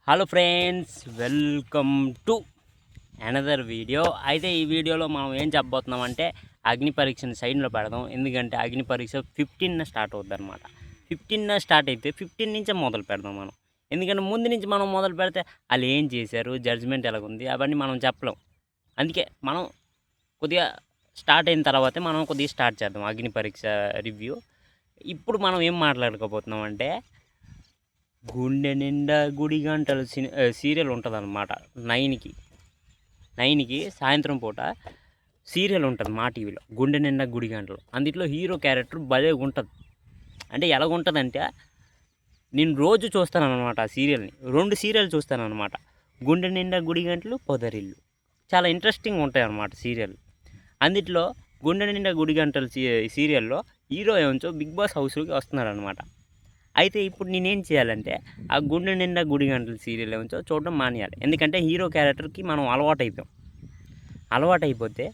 Hello friends, welcome to another video. అయితే ఈ వీడియోలో మనం ఏం చెప్పబోతున్నామంటే అగ్ని పరీక్షను సైడ్లో పెడదాం. ఎందుకంటే అగ్ని పరీక్ష 15న స్టార్ట్ అవుద్ది అనమాట. 15న స్టార్ట్ అయితే 15 నుంచే మొదలు పెడదాం మనం. ఎందుకంటే ముందు నుంచి మనం మొదలు పెడితే వాళ్ళు ఏం చేశారు, జడ్జిమెంట్ ఎలాగుంది అవన్నీ మనం చెప్పలేం. అందుకే మనం కొద్దిగా స్టార్ట్ అయిన తర్వాతే మనం కొద్దిగా స్టార్ట్ చేద్దాం అగ్ని పరీక్ష రివ్యూ. ఇప్పుడు మనం ఏం మాట్లాడుకోబోతున్నాం అంటే గుండె నిండా గుడి గంటలు సీరియల్ ఉంటుంది అనమాట. 9కి సాయంత్రం పూట సీరియల్ ఉంటుంది మా టీవీలో, గుండె నిండా గుడి గంటలు. అందులో హీరో క్యారెక్టర్ భలే ఉంటుంది. అంటే ఎలాగుంటుందంటే నేను రోజు చూస్తాను అనమాట ఆ సీరియల్ని. 2 సీరియల్ చూస్తాను అనమాట, గుండె నిండా గుడి గంటలు, పొదరిల్లు. చాలా ఇంట్రెస్టింగ్ ఉంటాయి అన్నమాట సీరియల్. అందులో గుండె నిండా గుడి గంటలు సీరియల్లో హీరో ఏమంచో బిగ్ బాస్ హౌస్లోకి వస్తున్నాడు అనమాట. అయితే ఇప్పుడు నేనేం చేయాలంటే ఆ గుండె నిండా గుడి గంటలు సీరియల్ ఏమో చూడడం మానేయాలి. ఎందుకంటే హీరో క్యారెక్టర్కి మనం అలవాటైపోతే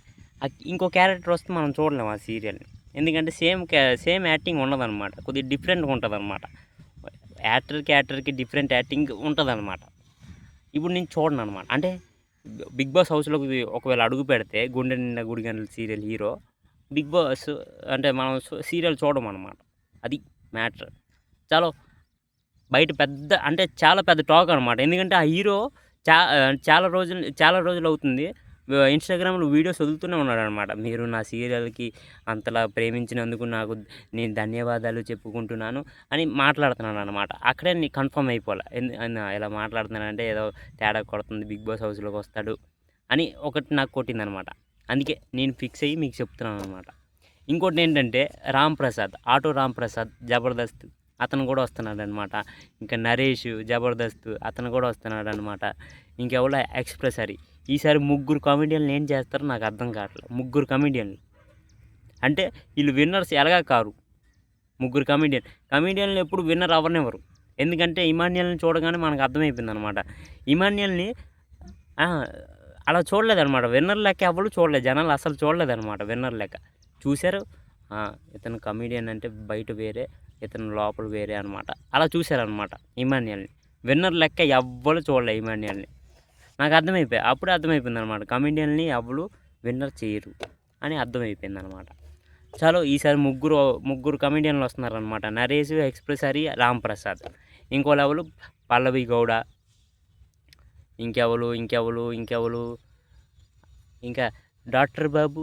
ఇంకో క్యారెక్టర్ వస్తే మనం చూడలేము ఆ సీరియల్ని. ఎందుకంటే సేమ్ యాక్టింగ్ ఉండదన్నమాట, కొద్దిగా డిఫరెంట్గా ఉంటుంది అనమాట. యాక్టర్కి డిఫరెంట్ యాక్టింగ్ ఉంటుంది అనమాట. ఇప్పుడు నేను చూడను అనమాట. అంటే బిగ్ బాస్ హౌస్లోకి ఒకవేళ అడుగు పెడితే గుండె నిండా గుడి గంటల సీరియల్ హీరో, బిగ్ బాస్ అంటే మనం సీరియల్ చూడడం అనమాట. అది మ్యాటర్. బయట చాలా పెద్ద టాక్ అనమాట. ఎందుకంటే ఆ హీరో చాలా రోజులు అవుతుంది ఇన్స్టాగ్రామ్లో వీడియోస్ వదులుతూనే ఉన్నాడనమాట. మీరు నా సీరియల్కి అంతలా ప్రేమించినందుకు నేను ధన్యవాదాలు చెప్పుకుంటున్నాను అని మాట్లాడుతున్నాను అనమాట. అక్కడే నీకు కన్ఫర్మ్ అయిపోలే ఇలా మాట్లాడుతున్నానంటే ఏదో తేడా కొడుతుంది, బిగ్ బాస్ హౌస్లోకి వస్తాడు అని ఒకటి నాకు కొట్టిందనమాట. అందుకే నేను ఫిక్స్ అయ్యి మీకు చెప్తున్నాను అనమాట. ఇంకోటి ఏంటంటే ఆటో రామ్ ప్రసాద్ జబర్దస్త్ అతను కూడా వస్తున్నాడనమాట. ఇంకా నరేష్ జబర్దస్త్ అతను కూడా వస్తున్నాడనమాట. ఇంకెవరో ఎక్స్ప్రెస్ హరి. ఈసారి 3 కామెడియన్లు ఏం చేస్తారో నాకు అర్థం కావట్లేదు. 3 కామెడియన్లు అంటే వీళ్ళు విన్నర్స్ ఎలాగా కారు. 3 కామెడియన్లు ఎప్పుడు విన్నర్ అవ్వనివ్వరు. ఎందుకంటే ఇమాన్యుయల్ని చూడగానే మనకు అర్థమైపోయింది అనమాట. ఇమాన్యుయల్ని అలా చూడలేదనమాట. విన్నర్ లెక్క ఎవరు చూడలేదు, జనాలు అసలు చూడలేదనమాట. విన్నర్ లెక్క చూశారు. ఇతను కమెడియన్ అంటే బయట వేరే, ఇతను లోపల వేరే అనమాట. అలా చూశారనమాట ఇమాన్యుయల్ని. విన్నర్ లెక్క ఎవ్వరు చూడలే ఇమాన్యుయల్ని. నాకు అప్పుడే అర్థమైపోయింది అనమాట, కమెడియన్ని ఎవరు విన్నర్ చేయరు అని అర్థమైపోయింది అనమాట. ఈసారి ముగ్గురు కమెడియన్లు వస్తున్నారనమాట. నరేష్, ఎక్స్ప్రెస్ హరి, రామ్ ప్రసాద్. ఇంకో లెవెల్ పల్లవి గౌడ. ఇంకెవరు ఇంకా డాక్టర్ బాబు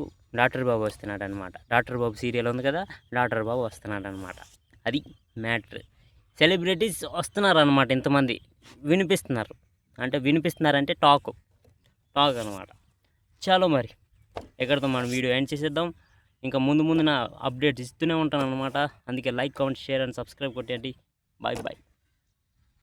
వస్తున్నాడు అనమాట. డాక్టర్ బాబు సీరియల్ ఉంది కదా, డాక్టర్ బాబు వస్తున్నాడు అనమాట. అది మ్యాటర్. సెలబ్రిటీస్ వస్తున్నారనమాట. ఇంతమంది వినిపిస్తున్నారంటే టాక్ అనమాట. మరి ఎక్కడితో మనం వీడియో ఎండ్ చేసేద్దాం. ఇంకా ముందు నా అప్డేట్స్ ఇస్తూనే ఉంటాను అనమాట. అందుకే like, comment, share and subscribe కొట్టండి. బాయ్.